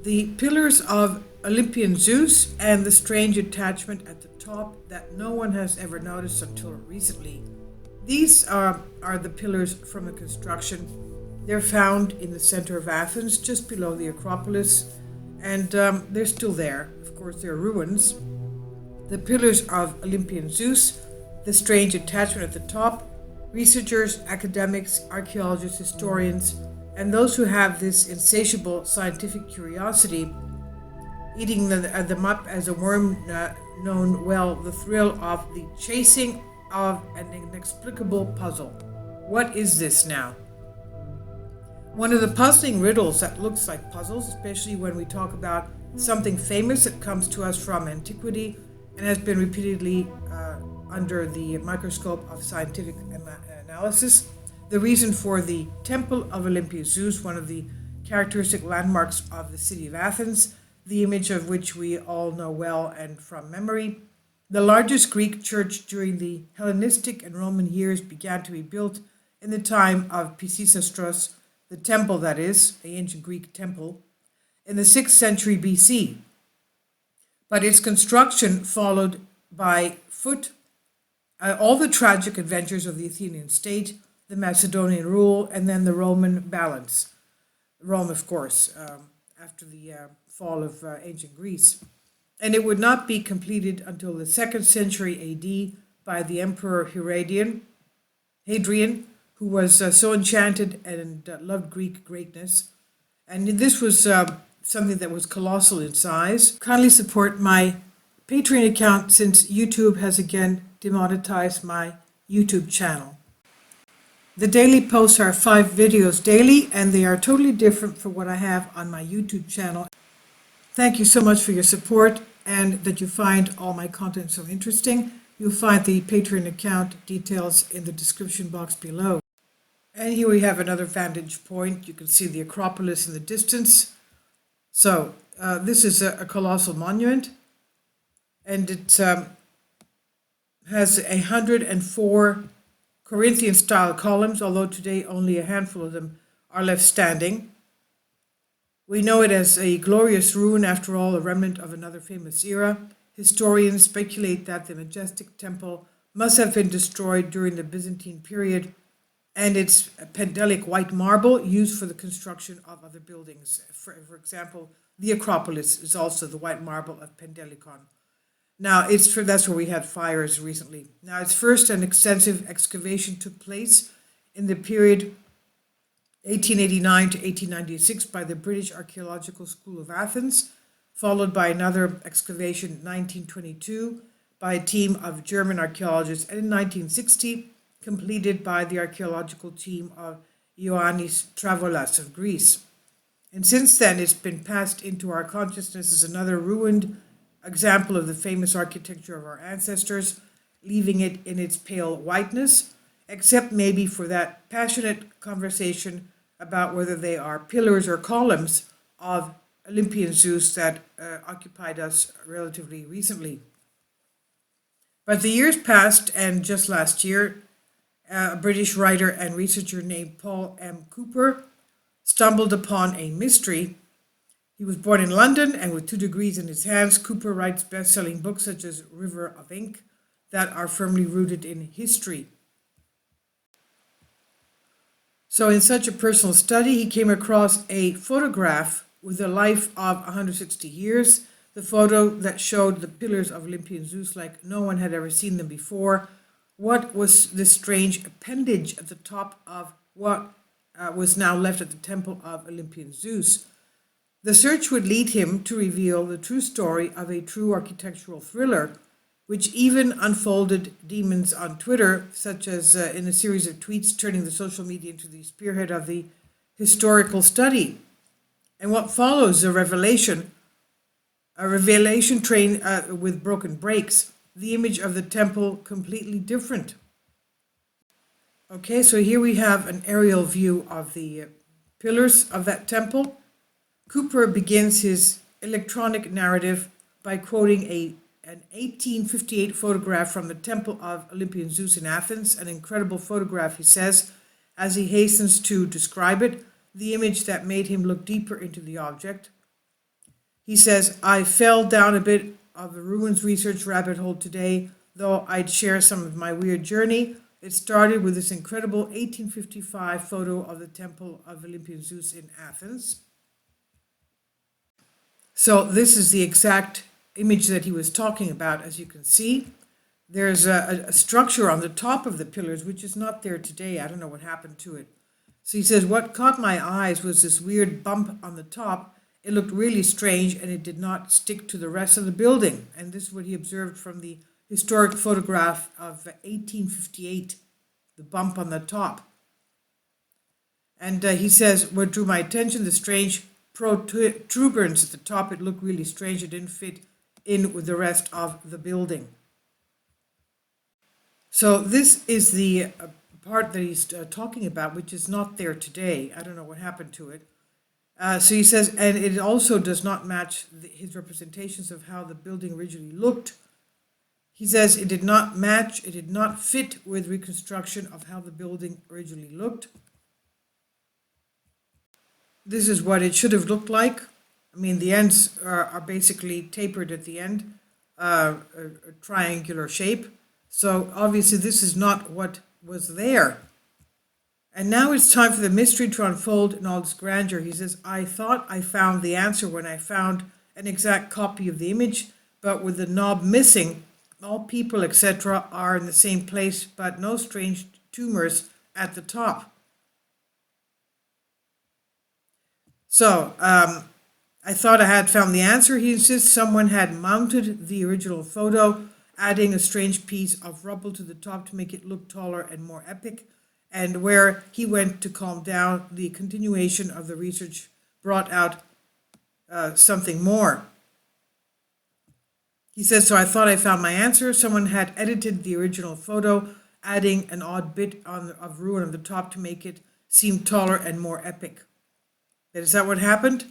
The pillars of Olympian Zeus and the strange attachment at the top that no one has ever noticed until recently. These are the pillars from the construction. They're found in the center of Athens, just below the Acropolis, and they're still there. Of course, they're ruins. The pillars of Olympian Zeus, the strange attachment at the top. Researchers, academics, archaeologists, historians, and those who have this insatiable scientific curiosity eating them up as a worm, known well, the thrill of the chasing of an inexplicable puzzle. What is this now? One of the puzzling riddles that looks like puzzles, especially when we talk about something famous that comes to us from antiquity and has been repeatedly under the microscope of scientific analysis. The reason for the Temple of Olympian Zeus, one of the characteristic landmarks of the city of Athens, the image of which we all know well and from memory. The largest Greek church during the Hellenistic and Roman years began to be built in the time of Pisistratus, the temple that is, the ancient Greek temple, in the 6th century BC. But its construction followed by foot all the tragic adventures of the Athenian state, the Macedonian rule, and then the Roman balance. Rome, of course, after the fall of ancient Greece. And it would not be completed until the 2nd century AD by the Emperor Hadrian, who was so enchanted and loved Greek greatness. And this was something that was colossal in size. Kindly support my Patreon account since YouTube has again demonetized my YouTube channel. The daily posts are 5 videos daily, and they are totally different from what I have on my YouTube channel. Thank you so much for your support and that you find all my content so interesting. You'll find the Patreon account details in the description box below. And here we have another vantage point. You can see the Acropolis in the distance. So this is a colossal monument, and it has 104 Corinthian style columns, although today only a handful of them are left standing. We know it as a glorious ruin, after all, a remnant of another famous era. Historians speculate that the majestic temple must have been destroyed during the Byzantine period, and its Pentelic white marble used for the construction of other buildings. For example, the Acropolis is also the white marble of Pentelicon. Now, that's where we had fires recently. Now, its first and extensive excavation took place in the period 1889 to 1896 by the British Archaeological School of Athens, followed by another excavation in 1922 by a team of German archaeologists, and in 1960 completed by the archaeological team of Ioannis Travolas of Greece. And since then, it's been passed into our consciousness as another ruined example of the famous architecture of our ancestors, leaving it in its pale whiteness, except maybe for that passionate conversation about whether they are pillars or columns of Olympian Zeus that occupied us relatively recently. But the years passed, and just last year, a British writer and researcher named Paul M. Cooper stumbled upon a mystery. He was born in London, and with 2 degrees in his hands, Cooper writes best-selling books such as River of Ink that are firmly rooted in history. So in such a personal study, he came across a photograph with a life of 160 years, the photo that showed the pillars of Olympian Zeus like no one had ever seen them before. What was this strange appendage at the top of what was now left at the temple of Olympian Zeus? The search would lead him to reveal the true story of a true architectural thriller, which even unfolded demons on Twitter, such as in a series of tweets turning the social media into the spearhead of the historical study. And what follows a revelation train with broken brakes, the image of the temple completely different. Okay, so here we have an aerial view of the pillars of that temple. Cooper begins his electronic narrative by quoting an 1858 photograph from the Temple of Olympian Zeus in Athens, an incredible photograph, he says, as he hastens to describe it, the image that made him look deeper into the object. He says, I fell down a bit of a ruins research rabbit hole today, though I'd share some of my weird journey. It started with this incredible 1855 photo of the temple of Olympian Zeus in Athens. So this is the exact image that he was talking about, as you can see. There's a structure on the top of the pillars, which is not there today. I don't know what happened to it. So he says, what caught my eyes was this weird bump on the top. It looked really strange, and it did not stick to the rest of the building. And this is what he observed from the historic photograph of 1858, the bump on the top. And he says, what drew my attention, the strange protuberance at the top. It looked really strange. It didn't fit in with the rest of the building. So this is the part that he's talking about, which is not there today. I don't know what happened to it. So he says, and it also does not match his representations of how the building originally looked. He says it did not match, it did not fit with reconstruction of how the building originally looked. This is what it should have looked like. I mean, the ends are basically tapered at the end, a triangular shape. So obviously this is not what was there. And now it's time for the mystery to unfold in all its grandeur. He says, I thought I found the answer when I found an exact copy of the image, but with the knob missing, all people, etc., are in the same place, but no strange tumors at the top. So, I thought I had found the answer. He insists someone had mounted the original photo, adding a strange piece of rubble to the top to make it look taller and more epic. And where he went to calm down, the continuation of the research brought out something more. He says, so I thought I found my answer. Someone had edited the original photo, adding an odd bit of ruin on the top to make it seem taller and more epic. Is that what happened?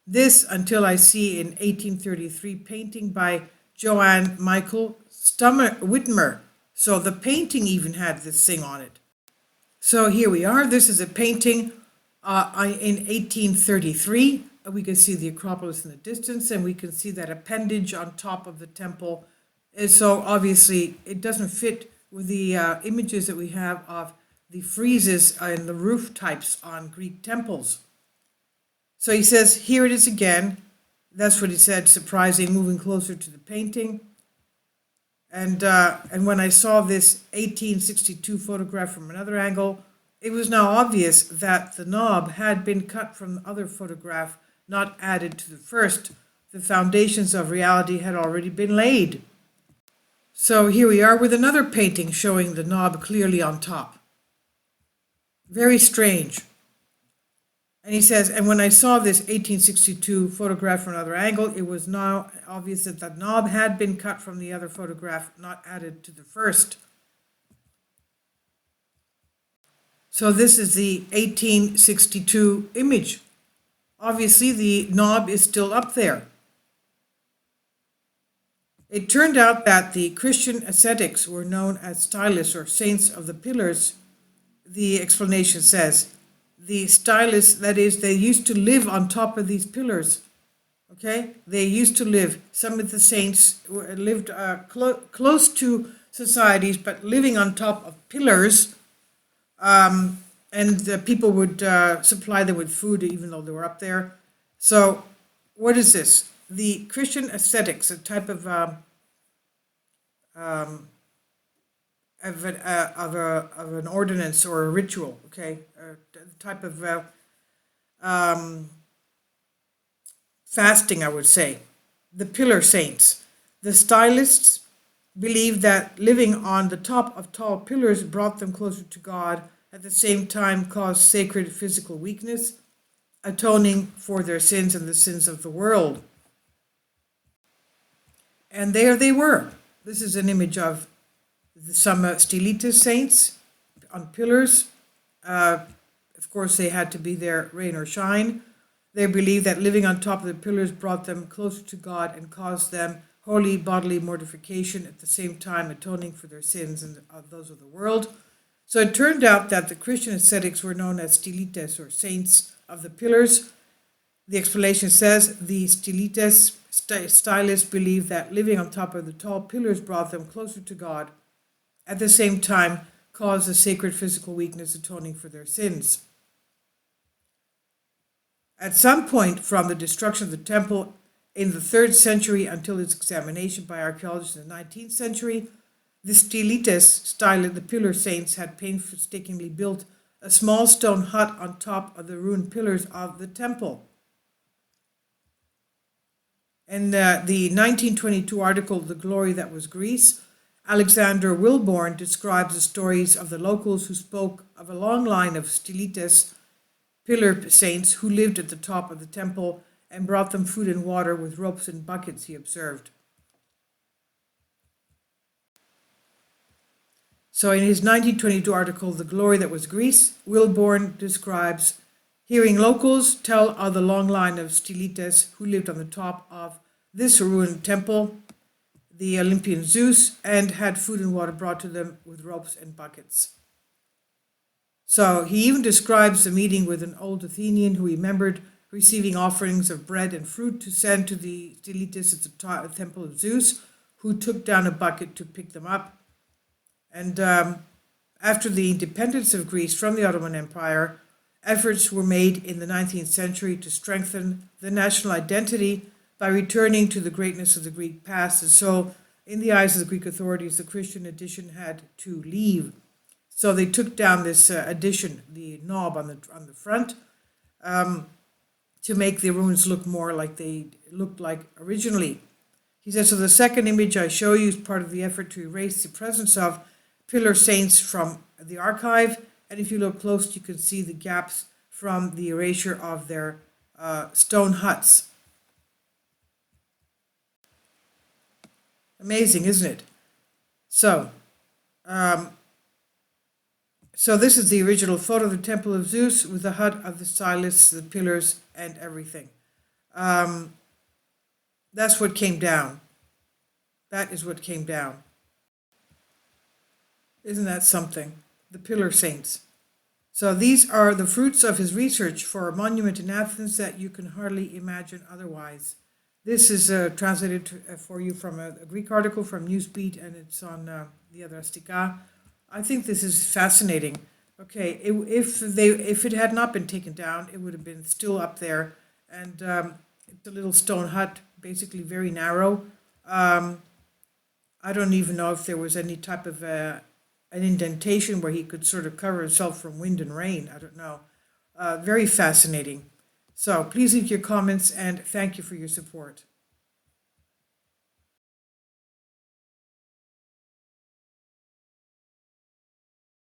This, until I see in 1833 painting by Johann Michael Whitmer. So the painting even had this thing on it. So here we are. This is a painting in 1833. We can see the Acropolis in the distance, and we can see that appendage on top of the temple. And so obviously it doesn't fit with the images that we have of the friezes and the roof types on Greek temples. So he says, here it is again. That's what he said, surprising, moving closer to the painting. And when I saw this 1862 photograph from another angle, it was now obvious that the knob had been cut from the other photograph, not added to the first. The foundations of reality had already been laid. So here we are with another painting showing the knob clearly on top. Very strange. And he says, and when I saw this 1862 photograph from another angle, it was now obvious that the knob had been cut from the other photograph, not added to the first. So this is the 1862 image. Obviously, the knob is still up there. It turned out that the Christian ascetics were known as stylists or saints of the pillars. The explanation says, the stylists, that is, they used to live on top of these pillars. Okay? They used to live, some of the saints lived close to societies, but living on top of pillars. And the people would supply them with food even though they were up there. So what is this? The Christian ascetics, a type of an ordinance or a ritual, okay, a type of fasting, I would say. The pillar saints. The stylists believed that living on the top of tall pillars brought them closer to God, at the same time caused sacred physical weakness, atoning for their sins and the sins of the world. And there they were. This is an image of some Stylites saints on pillars. Of course, they had to be there, rain or shine. They believed that living on top of the pillars brought them closer to God and caused them holy bodily mortification, at the same time atoning for their sins and those of the world. So it turned out that the Christian ascetics were known as Stylites or saints of the pillars. The explanation says the stylists believed that living on top of the tall pillars brought them closer to God, at the same time caused a sacred physical weakness, atoning for their sins. At some point from the destruction of the temple in the 3rd century until its examination by archaeologists in the 19th century, the the pillar saints, had painstakingly built a small stone hut on top of the ruined pillars of the temple. In the 1922 article, The Glory That Was Greece, Alexander Wilborn describes the stories of the locals who spoke of a long line of stylites, pillar saints, who lived at the top of the temple and brought them food and water with ropes and buckets, he observed. So in his 1922 article, The Glory That Was Greece, Wilborn describes hearing locals tell of the long line of stylites who lived on the top of this ruined temple, the Olympian Zeus, and had food and water brought to them with ropes and buckets. So he even describes a meeting with an old Athenian who remembered receiving offerings of bread and fruit to send to the stylites at the temple of Zeus, who took down a bucket to pick them up. And after the independence of Greece from the Ottoman Empire, efforts were made in the 19th century to strengthen the national identity by returning to the greatness of the Greek past. And so, in the eyes of the Greek authorities, the Christian addition had to leave. So they took down this addition, the knob on the front, to make the ruins look more like they looked like originally. He says, so the second image I show you is part of the effort to erase the presence of pillar saints from the archive. And if you look close, you can see the gaps from the erasure of their stone huts. Amazing, isn't it? So this is the original photo of the Temple of Zeus with the hut of the stylists, the pillars, and everything. That's what came down. That is what came down. Isn't that something? The pillar saints. So these are the fruits of his research for a monument in Athens that you can hardly imagine otherwise. This is translated for you from a Greek article from Newsbeat, and it's on the Adrastika. I think this is fascinating. Okay, if it had not been taken down, it would have been still up there, and it's a little stone hut, basically very narrow. I don't even know if there was any type of an indentation where he could sort of cover himself from wind and rain. I don't know. Very fascinating. So please leave your comments, and thank you for your support.